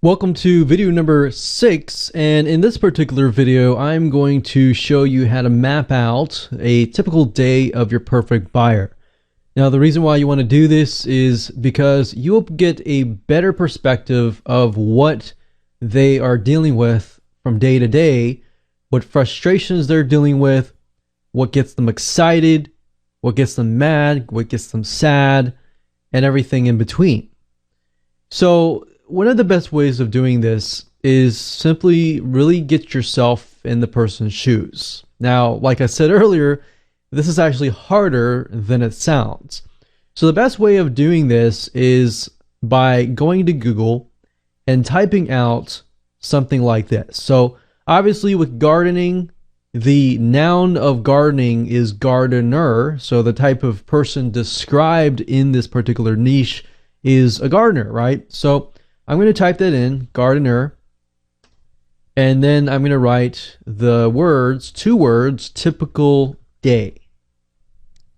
Welcome to video number 6, and in this particular video I'm going to show you how to map out a typical day of your perfect buyer. Now the reason why you want to do this is because you will get a better perspective of what they are dealing with from day to day, what frustrations they're dealing with, what gets them excited, what gets them mad, what gets them sad, and everything in between. So one of the best ways of doing this is simply really get yourself in the person's shoes. Now, like I said earlier, this is actually harder than it sounds. So the best way of doing this is by going to Google and typing out something like this. So obviously with gardening, the noun of gardening is gardener. So the type of person described in this particular niche is a gardener, right? So I'm going to type that in, gardener, and then I'm going to write the words, 2 words, typical day.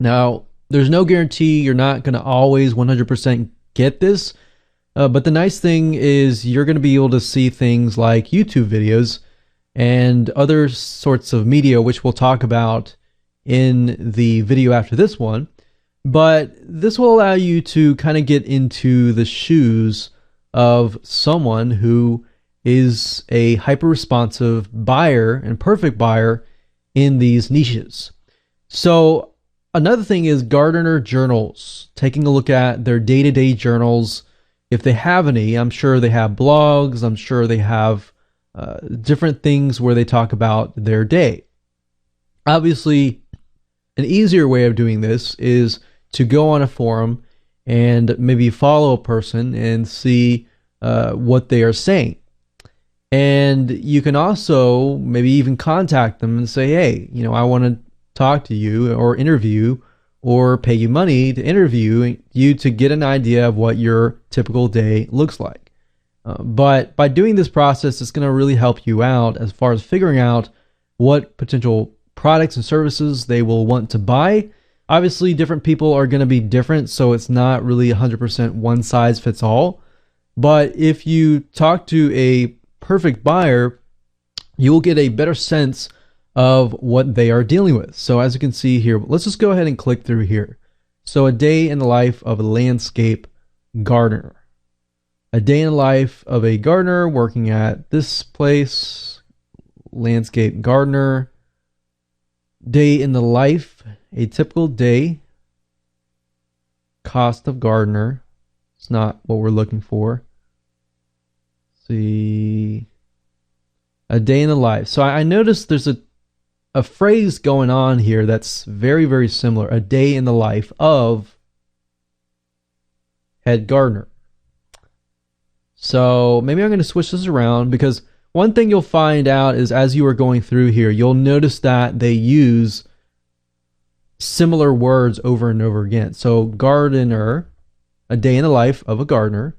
Now, there's no guarantee you're not going to always 100% get this, but the nice thing is you're going to be able to see things like YouTube videos and other sorts of media, which we'll talk about in the video after this one. But this will allow you to kind of get into the shoes of someone who is a hyper-responsive buyer and perfect buyer in these niches. So another thing is gardener journals, taking a look at their day-to-day journals. If they have any, I'm sure they have blogs, I'm sure they have different things where they talk about their day. Obviously, an easier way of doing this is to go on a forum and maybe follow a person and see what they are saying. And you can also maybe even contact them and say, hey, I want to talk to you or interview or pay you money to interview you to get an idea of what your typical day looks like. But by doing this process, it's going to really help you out as far as figuring out what potential products and services they will want to buy. Obviously, different people are going to be different, so it's not really 100% one size fits all. But if you talk to a perfect buyer, you will get a better sense of what they are dealing with. So as you can see here, let's just go ahead and click through here. So a day in the life of a landscape gardener. A day in the life of a gardener working at this place, landscape gardener. Day in the life, a typical day. Cost of gardener. It's not what we're looking for. See, a day in the life. So I noticed there's a phrase going on here that's very, very similar. A day in the life of head gardener. So maybe I'm going to switch this around, because one thing you'll find out is as you are going through here, you'll notice that they use similar words over and over again. So gardener, a day in the life of a gardener.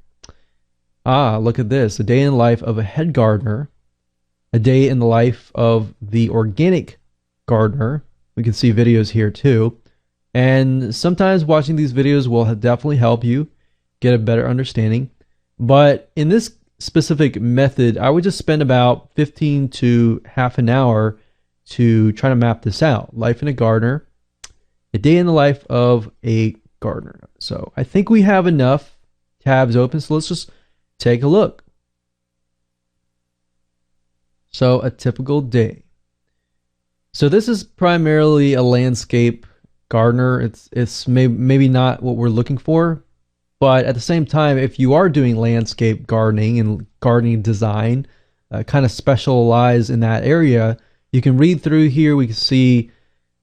Look at this. A day in the life of a head gardener. A day in the life of the organic gardener. We can see videos here too. And sometimes watching these videos will definitely help you get a better understanding. But in this specific method, I would just spend about 15 to half an hour to try to map this out. Life in a gardener. A day in the life of a gardener. So I think we have enough tabs open. So let's just take a look. So a typical day. So this is primarily a landscape gardener. It's maybe not what we're looking for, but at the same time, if you are doing landscape gardening and gardening design, kind of specialize in that area, you can read through here. We can see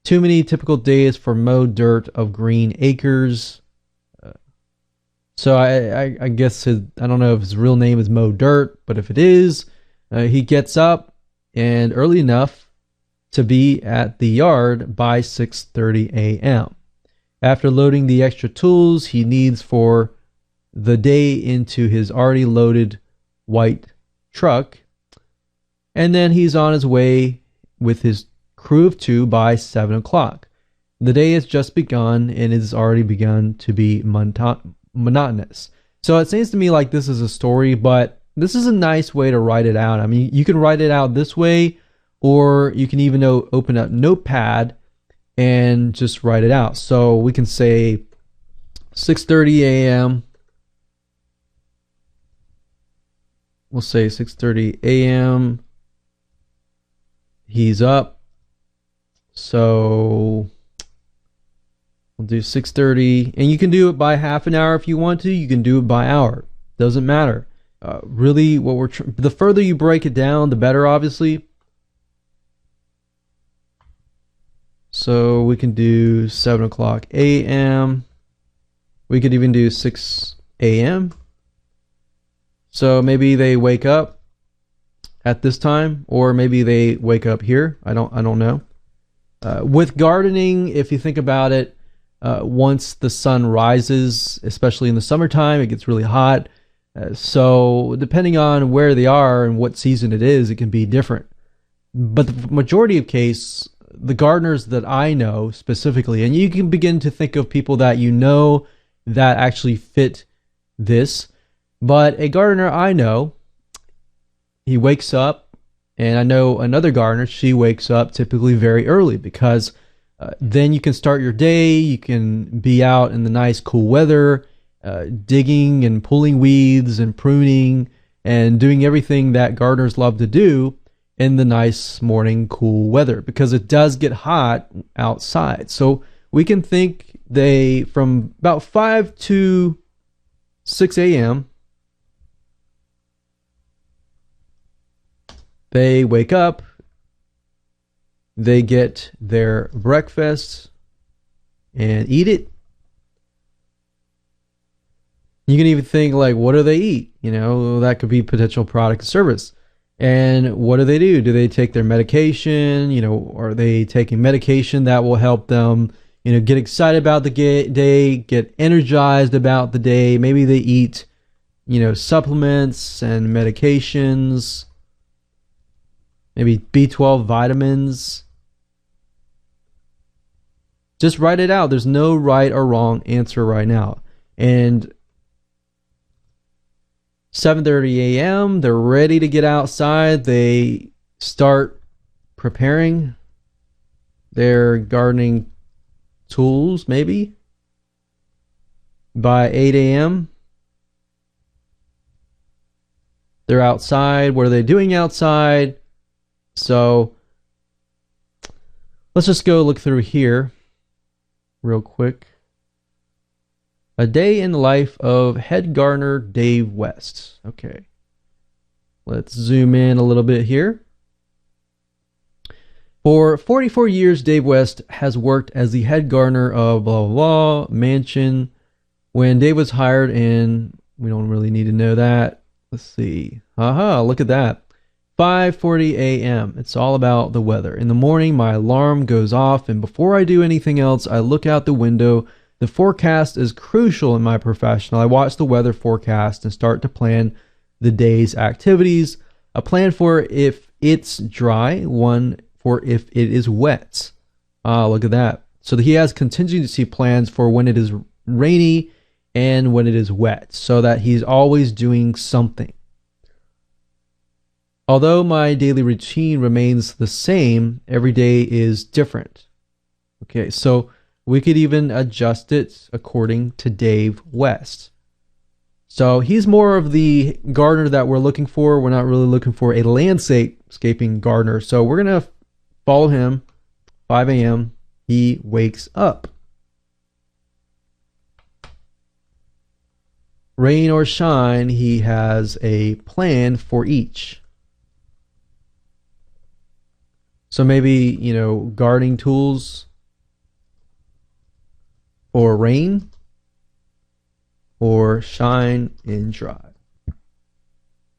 too many typical days for mowed dirt of green acres. So I guess I don't know if his real name is Mow Dirt, but if it is, he gets up and early enough to be at the yard by 6:30 a.m. After loading the extra tools he needs for the day into his already loaded white truck, and then he's on his way with his crew of 2 by 7 o'clock. The day has just begun and it has already begun to be monotonous. So it seems to me like this is a story, but this is a nice way to write it out. I mean, you can write it out this way, or you can even open up Notepad and just write it out. So we can say 6:30 a.m. We'll say 6:30 a.m. He's up. So we'll do 6:30, and you can do it by half an hour if you want to. You can do it by hour. Doesn't matter. Really, what the further you break it down, the better, obviously. So we can do 7 o'clock a.m. We could even do 6 a.m. So maybe they wake up at this time, or maybe they wake up here. I don't know. With gardening, if you think about it, once the sun rises, especially in the summertime, it gets really hot. So depending on where they are and what season it is, it can be different. But the majority of case, the gardeners that I know specifically, and you can begin to think of people that you know that actually fit this, but a gardener I know, he wakes up, and I know another gardener, she wakes up typically very early, because then you can start your day, you can be out in the nice cool weather, digging and pulling weeds and pruning and doing everything that gardeners love to do in the nice morning cool weather, because it does get hot outside. So we can think they, from about 5 to 6 a.m., they wake up, they get their breakfast and eat it. You can even think, like, what do they eat? You know, that could be potential product or service. And what do? Do they take their medication? You know, are they taking medication that will help them, you know, get excited about the day, get energized about the day? Maybe they eat, you know, supplements and medications, maybe B12 vitamins. Just write it out. There's no right or wrong answer right now. And 7:30 a.m., they're ready to get outside. They start preparing their gardening tools, maybe. By 8 a.m., they're outside. What are they doing outside? So let's just go look through here real quick. A day in the life of head gardener Dave West. Okay. Let's zoom in a little bit here. For 44 years, Dave West has worked as the head gardener of blah, blah, blah mansion. When Dave was hired in, we don't really need to know that. Let's see. Aha, look at that. 5:40 a.m. It's all about the weather. In the morning, my alarm goes off, and before I do anything else, I look out the window. The forecast is crucial in my profession. I watch the weather forecast and start to plan the day's activities. A plan for if it's dry, one for if it is wet. Look at that. So he has contingency plans for when it is rainy and when it is wet, so that he's always doing something. Although my daily routine remains the same, every day is different. Okay, so we could even adjust it according to Dave West. So he's more of the gardener that we're looking for. We're not really looking for a landscaping gardener. So we're going to follow him. 5 a.m. He wakes up. Rain or shine, he has a plan for each. So maybe, you know, gardening tools or rain, or shine and dry.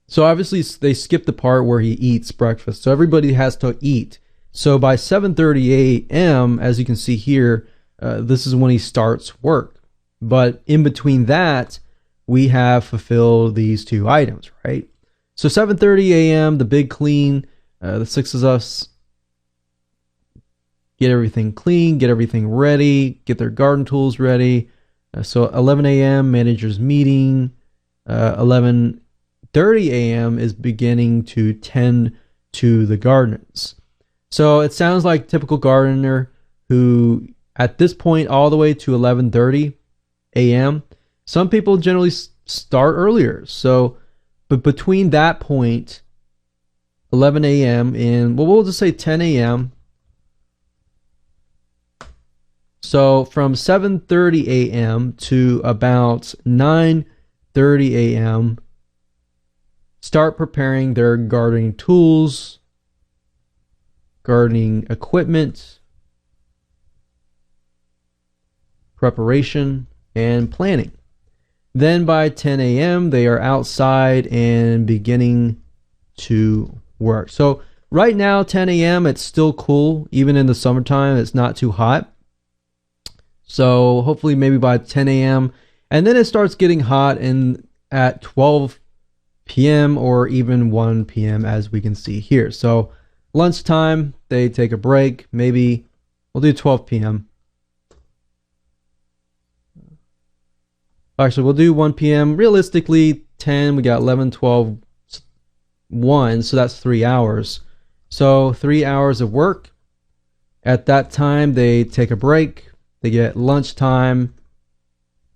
So obviously they skip the part where he eats breakfast. So everybody has to eat. So by 7:30 a.m., as you can see here, this is when he starts work. But in between that, we have fulfilled these two items, right? So 7:30 a.m., the big clean, the six of us get everything clean, get everything ready, get their garden tools ready. So 11 a.m., manager's meeting. 11 11:30 a.m. is beginning to tend to the gardens. So it sounds like typical gardener who at this point all the way to 11:30 a.m. Some people generally start earlier. So but between that point 11 a.m. and well, we'll just say 10 a.m. So from 7:30 a.m. to about 9:30 a.m. start preparing their gardening tools, gardening equipment, preparation, and planning. Then by 10 a.m. they are outside and beginning to work. So right now 10 a.m. it's still cool. Even in the summertime it's not too hot. So hopefully maybe by 10 a.m. and then it starts getting hot and at 12 p.m. or even 1 p.m. as we can see here. So lunchtime they take a break. Maybe we'll do 12 p.m. Actually, we'll do 1 p.m. Realistically, 10, we got 11, 12, 1, so that's 3 hours. So 3 hours of work. At that time, they take a break. They get lunchtime,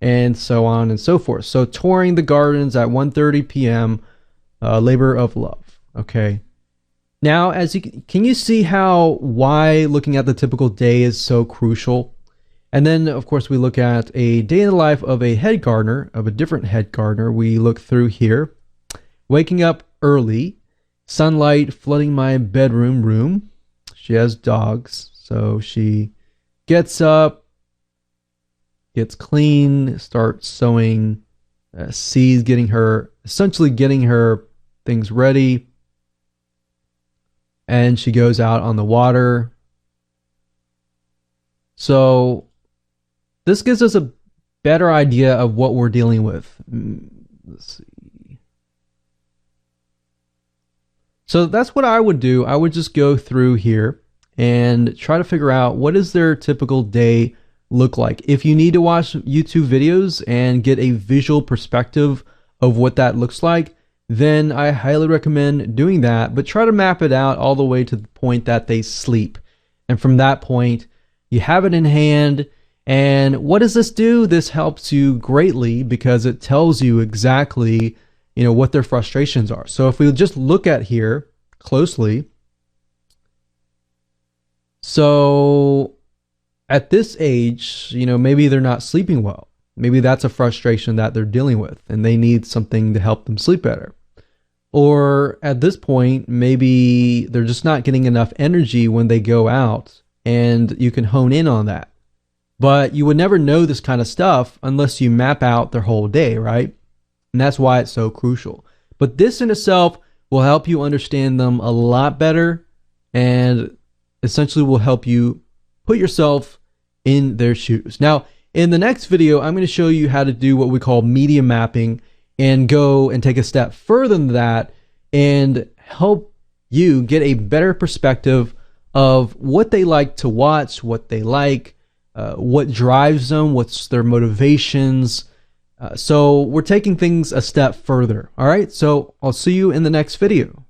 and so on and so forth. So touring the gardens at 1:30 p.m., labor of love. Okay. Now, can you see why looking at the typical day is so crucial? And then, of course, we look at a day in the life of a head gardener, of a different head gardener. We look through here. Waking up early, sunlight flooding my bedroom room. She has dogs, so she gets up, gets clean, starts sowing seeds, essentially getting her things ready. And she goes out on the water. So this gives us a better idea of what we're dealing with. Let's see. So that's what I would do. I would just go through here and try to figure out what does their typical day look like. If you need to watch YouTube videos and get a visual perspective of what that looks like, then I highly recommend doing that. But try to map it out all the way to the point that they sleep. And from that point, you have it in hand. And what does this do? This helps you greatly because it tells you exactly, what their frustrations are. So if we just look at here closely, so at this age, maybe they're not sleeping well. Maybe that's a frustration that they're dealing with and they need something to help them sleep better. Or at this point, maybe they're just not getting enough energy when they go out, and you can hone in on that. But you would never know this kind of stuff unless you map out their whole day, right? And that's why it's so crucial. But this in itself will help you understand them a lot better and essentially will help you put yourself in their shoes. Now, in the next video, I'm going to show you how to do what we call media mapping and go and take a step further than that and help you get a better perspective of what they like to watch, what they like, what drives them, what's their motivations. So we're taking things a step further. All right, so I'll see you in the next video.